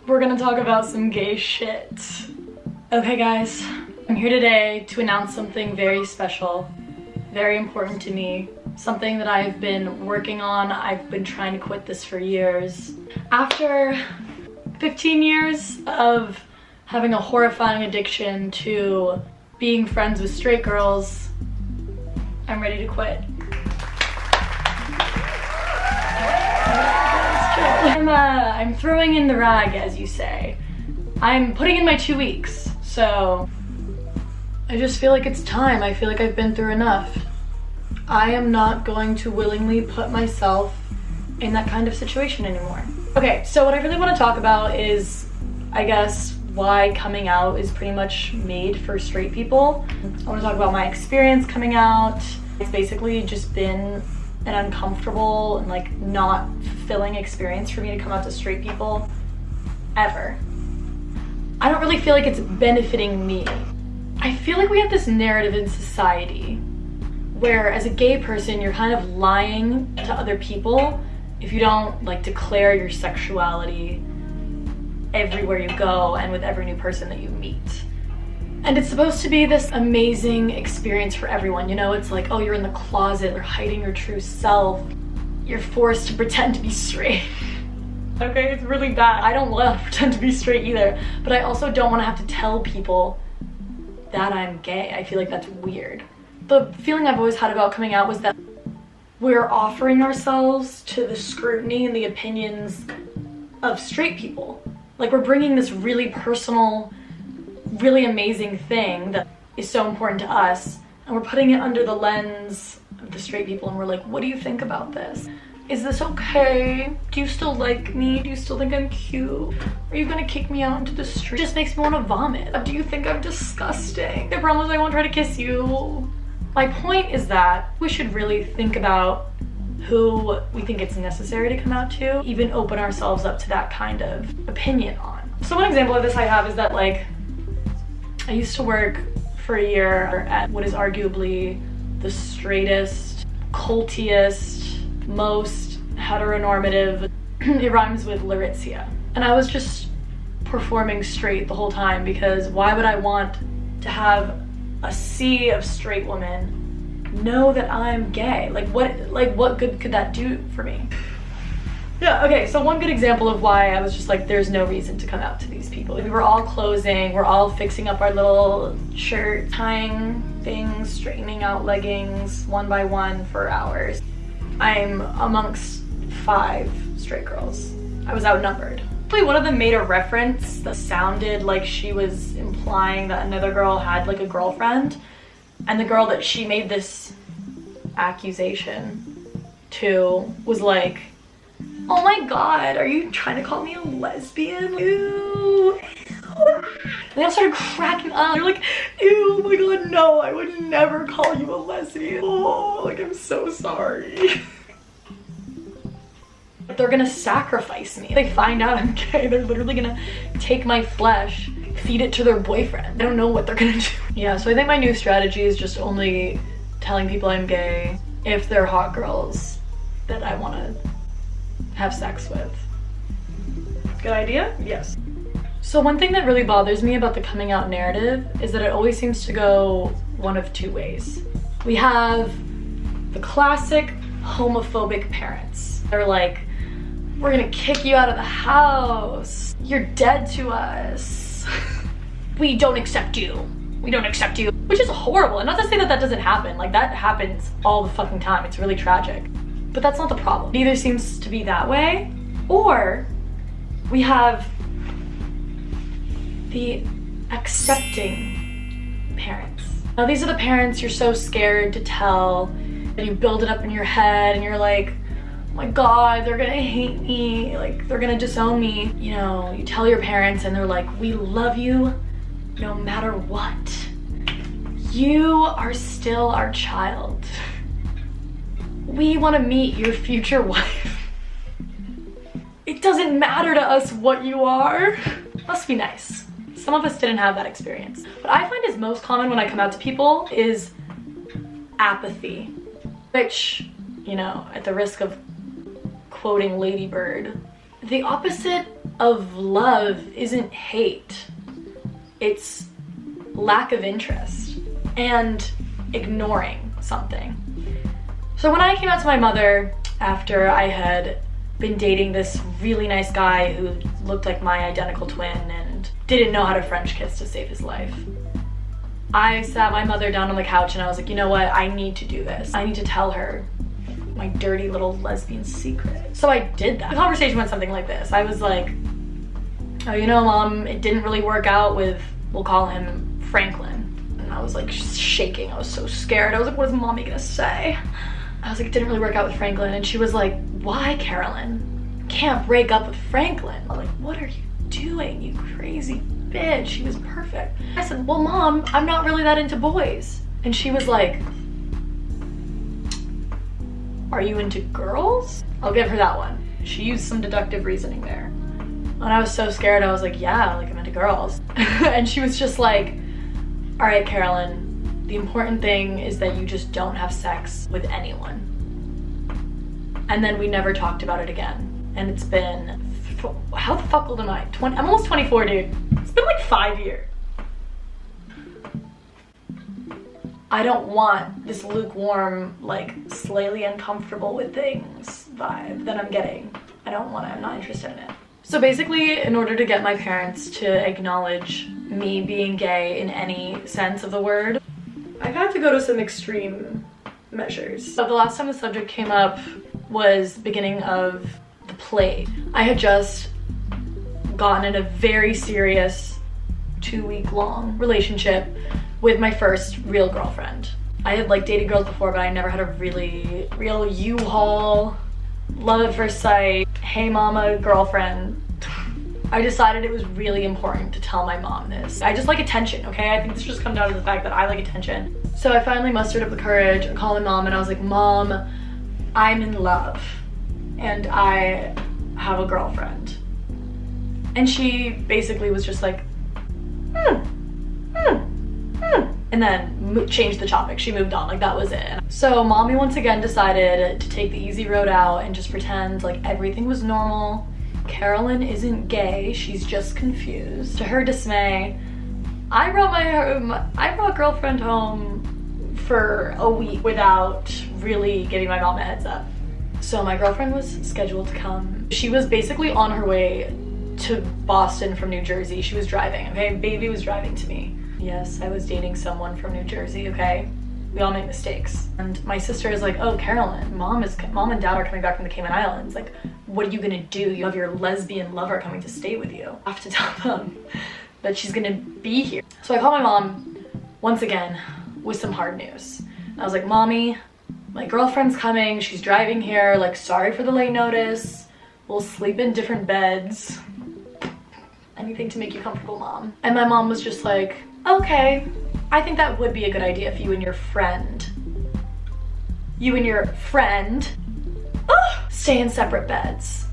we're gonna talk about some gay shit. Okay guys, I'm here today to announce something very special, very important to me, something that I've been working on. I've been trying to quit this for years. After 15 years of having a horrifying addiction to being friends with straight girls, I'm ready to quit. I'm throwing in the rag, as you say. I'm putting in my 2 weeks, so I just feel like it's time. I feel like I've been through enough. I am not going to willingly put myself in that kind of situation anymore. Okay, so what I really want to talk about is, I guess, why coming out is pretty much made for straight people. I want to talk about my experience coming out. It's basically just been an uncomfortable and like not fulfilling experience for me to come out to straight people ever. I don't really feel like it's benefiting me. I feel like we have this narrative in society where as a gay person you're kind of lying to other people if you don't like declare your sexuality everywhere you go and with every new person that you meet. And it's supposed to be this amazing experience for everyone, you know? It's like, oh, you're in the closet or hiding your true self. You're forced to pretend to be straight. Okay, it's really bad. I don't want to pretend to be straight either, but I also don't want to have to tell people that I'm gay. I feel like that's weird. The feeling I've always had about coming out was that we're offering ourselves to the scrutiny and the opinions of straight people. Like we're bringing this really personal, really amazing thing that is so important to us, and we're putting it under the lens of the straight people, and we're like, what do you think about this? Is this okay? Do you still like me? Do you still think I'm cute? Are you gonna kick me out into the street? It just makes me want to vomit. Do you think I'm disgusting? I promise I won't try to kiss you. My point is that we should really think about who we think it's necessary to come out to, even open ourselves up to that kind of opinion on. So one example of this I have is that like, I used to work for a year at what is arguably the straightest, cultiest, most heteronormative, it rhymes with Laritzia. And I was just performing straight the whole time because why would I want to have a sea of straight women know that I'm gay? Like what good could that do for me? Yeah, okay, so one good example of why I was just like, there's no reason to come out to these people. We were all closing, we're all fixing up our little shirt tying things, straightening out leggings one by one for hours. I'm amongst 5 straight girls. I was outnumbered. One of them made a reference that sounded like she was implying that another girl had like a girlfriend, and the girl that she made this accusation to was like, oh my god, are you trying to call me a lesbian? Ew. And they all started cracking up. They're like, ew, oh my god, no, I would never call you a lesbian. Oh, like, I'm so sorry. They're gonna sacrifice me. If they find out I'm gay, they're literally gonna take my flesh, feed it to their boyfriend. I don't know what they're gonna do. Yeah, so I think my new strategy is just only telling people I'm gay if they're hot girls that I wanna have sex with. Good idea? Yes. So one thing that really bothers me about the coming out narrative is that it always seems to go one of 2 ways. We have the classic homophobic parents. They're like, we're gonna kick you out of the house. You're dead to us. We don't accept you. We don't accept you. Which is horrible. And not to say that that doesn't happen. Like that happens all the fucking time. It's really tragic. But that's not the problem. It either seems to be that way, or we have the accepting parents. Now these are the parents you're so scared to tell, and you build it up in your head and you're like, oh my god, they're gonna hate me, like they're gonna disown me. You know, you tell your parents and they're like, we love you no matter what. You are still our child. We want to meet your future wife. It doesn't matter to us what you are. Must be nice. Some of us didn't have that experience. What I find is most common when I come out to people is apathy, which, you know, at the risk of quoting Lady Bird, the opposite of love isn't hate. It's lack of interest and ignoring something. So when I came out to my mother after I had been dating this really nice guy who looked like my identical twin and didn't know how to French kiss to save his life, I sat my mother down on the couch and I was like, you know what, I need to do this. I need to tell her my dirty little lesbian secret. So I did that. The conversation went something like this. I was like, oh, you know, Mom, it didn't really work out with, we'll call him Franklin. And I was like shaking. I was so scared. I was like, what is Mommy gonna say? I was like, it didn't really work out with Franklin. And she was like, why, Carolyn? Can't break up with Franklin. I'm like, what are you doing, you crazy bitch? She was perfect. I said, well, Mom, I'm not really that into boys. And she was like, are you into girls? I'll give her that one. She used some deductive reasoning there. And I was so scared, I was like, yeah, like I'm into girls. And she was just like, all right, Carolyn, the important thing is that you just don't have sex with anyone. And then we never talked about it again. And it's been, how the fuck old am I? I'm almost 24, dude. It's been like 5 years. I don't want this lukewarm, like slightly uncomfortable with things vibe that I'm getting. I don't want it, I'm not interested in it. So basically, in order to get my parents to acknowledge me being gay in any sense of the word, I've had to go to some extreme measures. So the last time the subject came up was beginning of the plague. I had just gotten in a very serious 2-week-long relationship with my first real girlfriend. I had like dated girls before, but I never had a really real U-Haul, love at first sight, hey mama girlfriend. I decided it was really important to tell my mom this. I just like attention, okay? I think this just comes down to the fact that I like attention. So I finally mustered up the courage and called my mom and I was like, Mom, I'm in love and I have a girlfriend. And she basically was just like, and then changed the topic. She moved on, like that was it. So Mommy once again decided to take the easy road out and just pretend like everything was normal. Carolyn isn't gay, she's just confused. To her dismay, I brought girlfriend home for a week without really giving my mom a heads up. So my girlfriend was scheduled to come. She was basically on her way to Boston from New Jersey. She was driving, okay? Baby was driving to me. Yes, I was dating someone from New Jersey, okay? We all make mistakes. And my sister is like, oh, Carolyn, Mom and Dad are coming back from the Cayman Islands. Like, what are you gonna do? You have your lesbian lover coming to stay with you. I have to tell them that she's gonna be here. So I called my mom once again with some hard news. I was like, Mommy, my girlfriend's coming. She's driving here. Like, sorry for the late notice. We'll sleep in different beds. Anything to make you comfortable, Mom. And my mom was just like, okay, I think that would be a good idea if you and your friend stay in separate beds.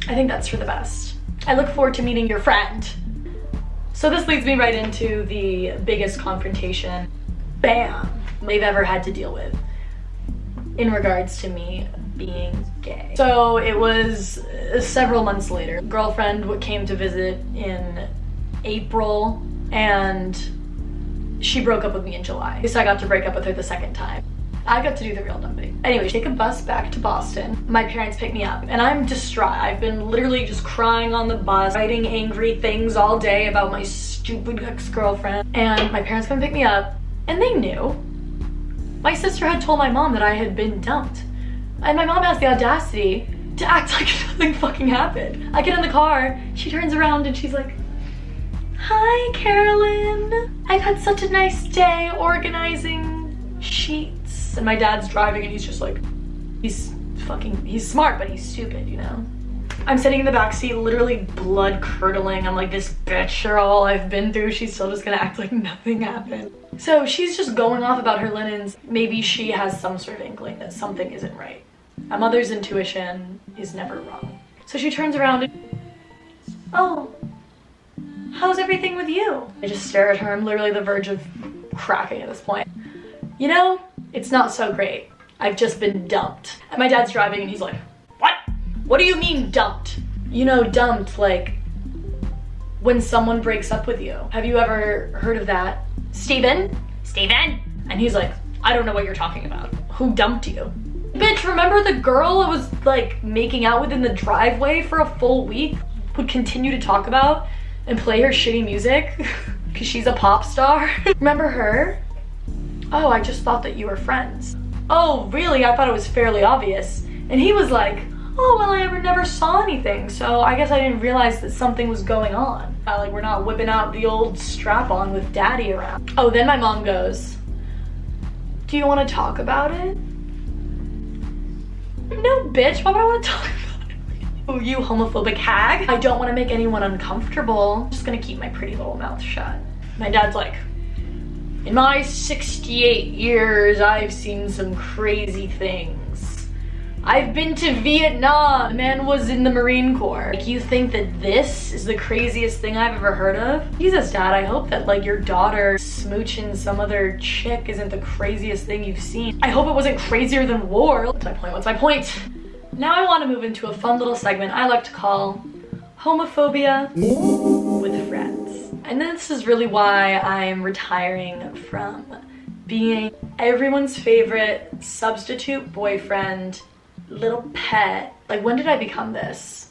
I think that's for the best. I look forward to meeting your friend. So this leads me right into the biggest confrontation, bam, they've ever had to deal with in regards to me being gay. So it was several months later. Girlfriend came to visit in April and she broke up with me in July. So I got to break up with her the second time. I got to do the real dumping. Anyway, take a bus back to Boston. My parents picked me up and I'm distraught. I've been literally just crying on the bus, writing angry things all day about my stupid ex-girlfriend. And my parents come pick me up and they knew. My sister had told my mom that I had been dumped. And my mom has the audacity to act like nothing fucking happened. I get in the car, she turns around and she's like, hi, Carolyn. I've had such a nice day organizing sheets. And my dad's driving and he's just like, he's smart, but he's stupid, you know? I'm sitting in the backseat, literally blood curdling. I'm like, this bitch, for all I've been through, she's still just gonna act like nothing happened. So she's just going off about her linens. Maybe she has some sort of inkling that something isn't right. A mother's intuition is never wrong. So she turns around and, oh, how's everything with you? I just stare at her. I'm literally on the verge of cracking at this point. You know, it's not so great. I've just been dumped. And my dad's driving and he's like, what? What do you mean dumped? you know, dumped, like when someone breaks up with you. Have you ever heard of that? Steven? And he's like, I don't know what you're talking about. Who dumped you? Bitch, remember the girl I was like making out with in the driveway for a full week? Would continue to talk about and play her shitty music because she's a pop star. Remember her? Oh, I just thought that you were friends. Oh, really? I thought it was fairly obvious. And he was like, oh, well, I never saw anything, so I guess I didn't realize that something was going on. Like, we're not whipping out the old strap-on with daddy around. Oh, then my mom goes, do you want to talk about it? No, bitch, why would I want to talk about it? Oh, you homophobic hag. I don't want to make anyone uncomfortable. I'm just gonna keep my pretty little mouth shut. My dad's like, in my 68 years, I've seen some crazy things. I've been to Vietnam. The man was in the Marine Corps. Like, you think that this is the craziest thing I've ever heard of? Jesus, Dad, I hope that like your daughter smooching some other chick isn't the craziest thing you've seen. I hope it wasn't crazier than war. What's my point? Now I want to move into a fun little segment I like to call Homophobia with Friends. And this is really why I'm retiring from being everyone's favorite substitute boyfriend, little pet. Like, when did I become this?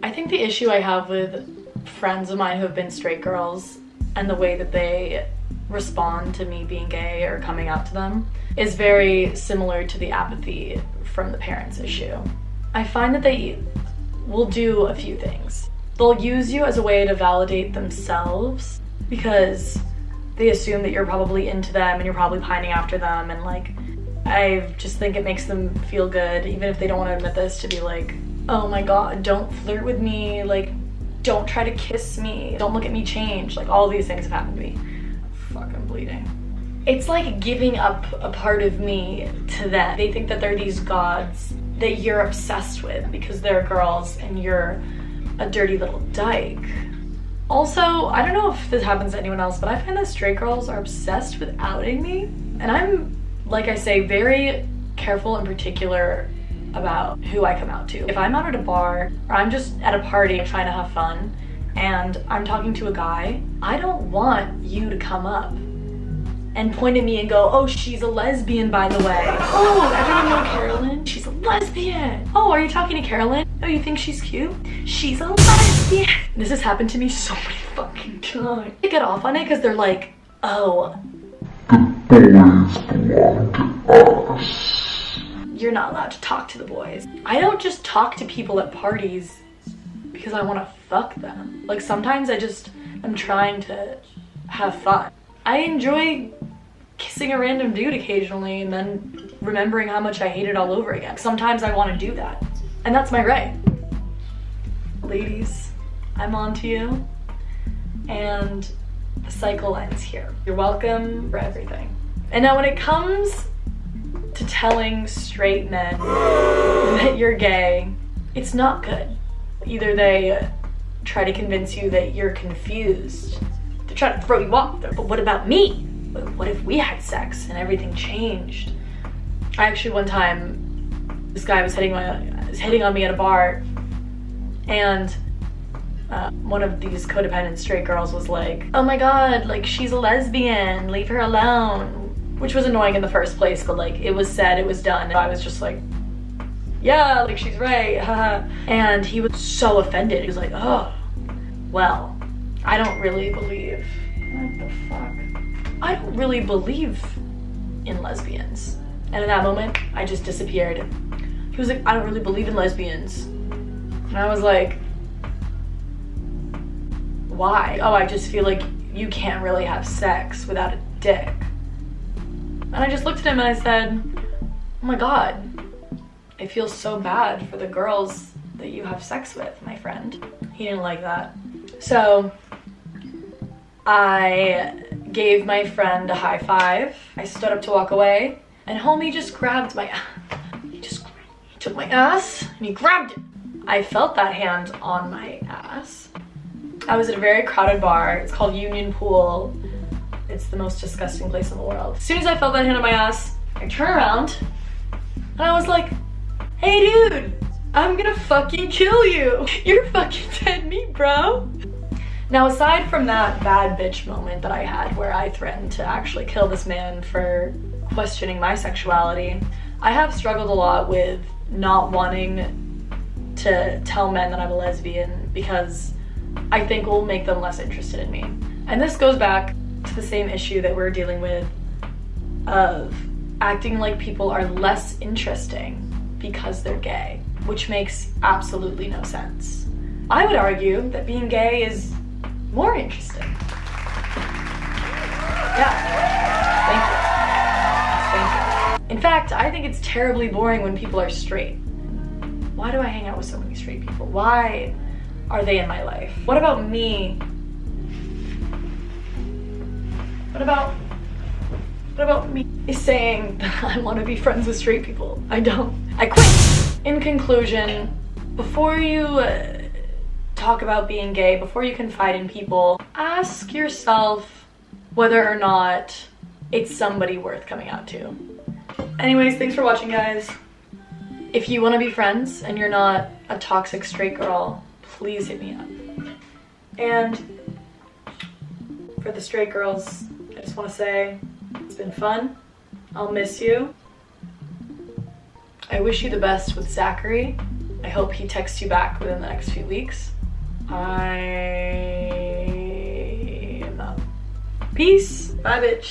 I think the issue I have with friends of mine who have been straight girls and the way that they respond to me being gay or coming out to them is very similar to the apathy from the parents issue. I find that they will do a few things. They'll use you as a way to validate themselves because they assume that you're probably into them and you're probably pining after them, and like, I just think it makes them feel good, even if they don't want to admit this, to be like, oh my god, don't flirt with me, like, don't try to kiss me, don't look at me change. Like, all these things have happened to me. Fuck, I'm bleeding. It's like giving up a part of me to them. They think that they're these gods that you're obsessed with because they're girls and you're a dirty little dyke. Also, I don't know if this happens to anyone else, but I find that straight girls are obsessed with outing me. And I'm, like I say, very careful and particular about who I come out to. If I'm out at a bar or I'm just at a party trying to have fun and I'm talking to a guy, I don't want you to come up and point at me and go, oh, she's a lesbian, by the way. Oh, everyone know Carolyn? She's a lesbian. Oh, are you talking to Carolyn? Oh, you think she's cute? She's a lesbian. This has happened to me so many fucking times. They get off on it because they're like, oh, you're not allowed to talk to the boys. I don't just talk to people at parties because I want to fuck them. Like, sometimes I'm trying to have fun. I enjoy kissing a random dude occasionally and then remembering how much I hate it all over again. Sometimes I want to do that, and that's my right. Ladies, I'm on to you, and the cycle ends here. You're welcome for everything. And now when it comes to telling straight men that you're gay, it's not good. Either they try to convince you that you're confused, they're trying to throw you off. But what about me? What if we had sex and everything changed? I actually, one time, this guy was hitting on me at a bar, and one of these codependent straight girls was like, oh my god, like, she's a lesbian, leave her alone. Which was annoying in the first place, but like, it was said, it was done. And I was just like, yeah, like, she's right, haha. And he was so offended. He was like, oh, well, I don't really believe. What the fuck? I don't really believe in lesbians. And in that moment, I just disappeared. He was like, I don't really believe in lesbians. And I was like, why? Oh, I just feel like you can't really have sex without a dick. And I just looked at him and I said, oh my god, I feel so bad for the girls that you have sex with, my friend. He didn't like that. So I gave my friend a high five. I stood up to walk away, and homie just grabbed my ass. He took my ass and he grabbed it. I felt that hand on my ass. I was at a very crowded bar. It's called Union Pool. It's the most disgusting place in the world. As soon as I felt that hand on my ass, I turned around and I was like, hey dude, I'm gonna fucking kill you. You're fucking dead meat, bro. Now, aside from that bad bitch moment that I had where I threatened to actually kill this man for questioning my sexuality, I have struggled a lot with not wanting to tell men that I'm a lesbian because I think will make them less interested in me. And this goes back to the same issue that we're dealing with of acting like people are less interesting because they're gay, which makes absolutely no sense. I would argue that being gay is more interesting. Yeah, thank you. In fact, I think it's terribly boring when people are straight. Why do I hang out with so many straight people? Why are they in my life? What about me? What about me saying that I want to be friends with straight people? I don't. I quit. In conclusion, before you talk about being gay, before you confide in people, ask yourself whether or not it's somebody worth coming out to. Anyways, thanks for watching, guys. If you want to be friends and you're not a toxic straight girl, please hit me up. And for the straight girls, I just want to say it's been fun. I'll miss you. I wish you the best with Zachary. I hope he texts you back within the next few weeks. I am not. Peace. Bye, bitch.